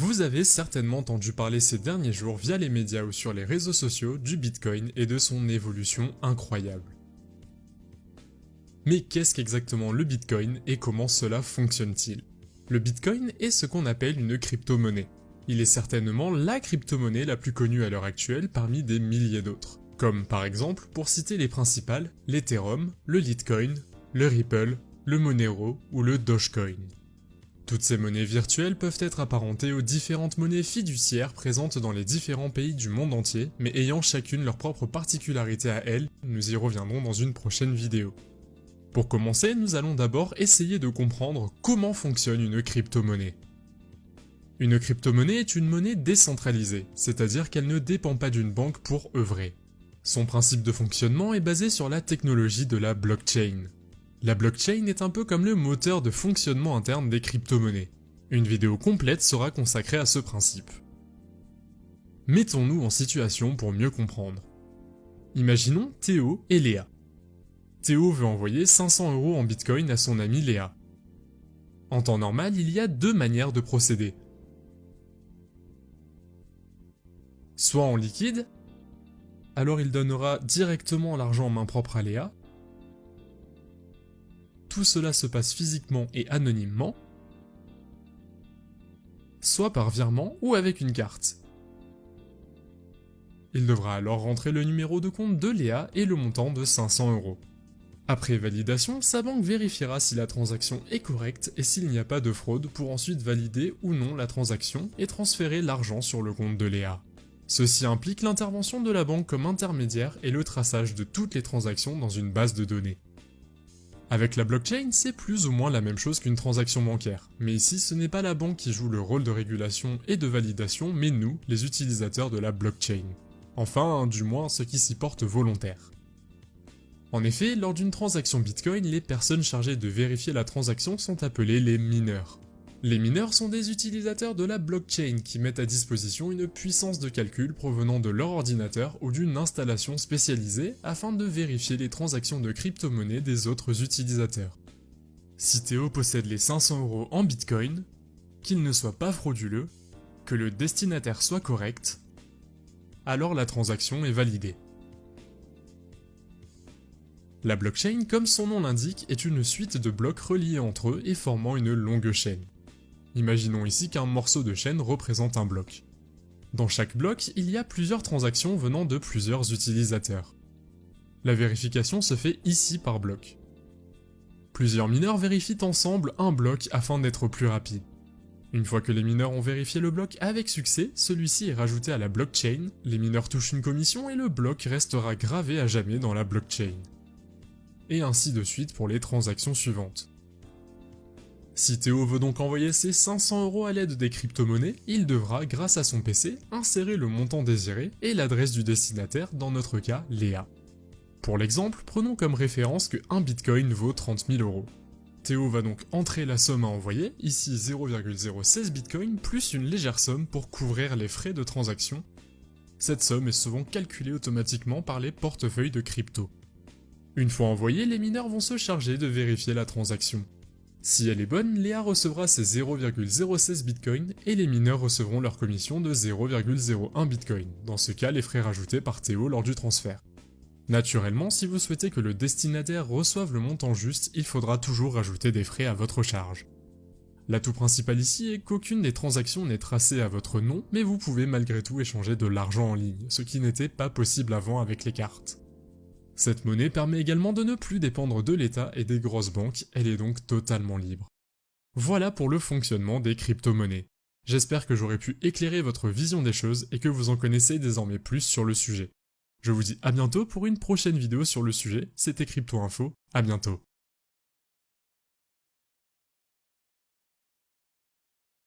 Vous avez certainement entendu parler ces derniers jours via les médias ou sur les réseaux sociaux du Bitcoin et de son évolution incroyable. Mais qu'est-ce qu'exactement le Bitcoin et comment cela fonctionne-t-il? Le Bitcoin est ce qu'on appelle une crypto-monnaie. Il est certainement la crypto-monnaie la plus connue à l'heure actuelle parmi des milliers d'autres. Comme par exemple, pour citer les principales, l'Ethereum, le Litecoin, le Ripple, le Monero ou le Dogecoin. Toutes ces monnaies virtuelles peuvent être apparentées aux différentes monnaies fiduciaires présentes dans les différents pays du monde entier, mais ayant chacune leur propre particularité à elles, nous y reviendrons dans une prochaine vidéo. Pour commencer, nous allons d'abord essayer de comprendre comment fonctionne une crypto-monnaie. Une crypto-monnaie est une monnaie décentralisée, c'est-à-dire qu'elle ne dépend pas d'une banque pour œuvrer. Son principe de fonctionnement est basé sur la technologie de la blockchain. La blockchain est un peu comme le moteur de fonctionnement interne des crypto-monnaies. Une vidéo complète sera consacrée à ce principe. Mettons-nous en situation pour mieux comprendre. Imaginons Théo et Léa. Théo veut envoyer 500 € en Bitcoin à son amie Léa. En temps normal, il y a deux manières de procéder. Soit en liquide, alors il donnera directement l'argent en main propre à Léa. Tout cela se passe physiquement et anonymement, soit par virement ou avec une carte. Il devra alors rentrer le numéro de compte de Léa et le montant de 500 €. Après validation, sa banque vérifiera si la transaction est correcte et s'il n'y a pas de fraude pour ensuite valider ou non la transaction et transférer l'argent sur le compte de Léa. Ceci implique l'intervention de la banque comme intermédiaire et le traçage de toutes les transactions dans une base de données. Avec la blockchain, c'est plus ou moins la même chose qu'une transaction bancaire, mais ici ce n'est pas la banque qui joue le rôle de régulation et de validation, mais nous, les utilisateurs de la blockchain. Enfin, du moins ceux qui s'y portent volontaires. En effet, lors d'une transaction Bitcoin, les personnes chargées de vérifier la transaction sont appelées les mineurs. Les mineurs sont des utilisateurs de la blockchain qui mettent à disposition une puissance de calcul provenant de leur ordinateur ou d'une installation spécialisée afin de vérifier les transactions de crypto-monnaie des autres utilisateurs. Si Théo possède les 500 € en Bitcoin, qu'il ne soit pas frauduleux, que le destinataire soit correct, alors la transaction est validée. La blockchain, comme son nom l'indique, est une suite de blocs reliés entre eux et formant une longue chaîne. Imaginons ici qu'un morceau de chaîne représente un bloc. Dans chaque bloc, il y a plusieurs transactions venant de plusieurs utilisateurs. La vérification se fait ici par bloc. Plusieurs mineurs vérifient ensemble un bloc afin d'être plus rapide. Une fois que les mineurs ont vérifié le bloc avec succès, celui-ci est rajouté à la blockchain, les mineurs touchent une commission et le bloc restera gravé à jamais dans la blockchain. Et ainsi de suite pour les transactions suivantes. Si Théo veut donc envoyer ses 500 € à l'aide des crypto-monnaies, il devra, grâce à son PC, insérer le montant désiré et l'adresse du destinataire, dans notre cas Léa. Pour l'exemple, prenons comme référence que 1 Bitcoin vaut 30 000 €. Théo va donc entrer la somme à envoyer, ici 0,016 Bitcoin, plus une légère somme pour couvrir les frais de transaction. Cette somme est souvent calculée automatiquement par les portefeuilles de crypto. Une fois envoyée, les mineurs vont se charger de vérifier la transaction. Si elle est bonne, Léa recevra ses 0,016 Bitcoin et les mineurs recevront leur commission de 0,01 Bitcoin, dans ce cas les frais rajoutés par Théo lors du transfert. Naturellement, si vous souhaitez que le destinataire reçoive le montant juste, il faudra toujours rajouter des frais à votre charge. L'atout principal ici est qu'aucune des transactions n'est tracée à votre nom, mais vous pouvez malgré tout échanger de l'argent en ligne, ce qui n'était pas possible avant avec les cartes. Cette monnaie permet également de ne plus dépendre de l'État et des grosses banques, elle est donc totalement libre. Voilà pour le fonctionnement des crypto-monnaies. J'espère que j'aurai pu éclairer votre vision des choses et que vous en connaissez désormais plus sur le sujet. Je vous dis à bientôt pour une prochaine vidéo sur le sujet, c'était Crypto Info, à bientôt.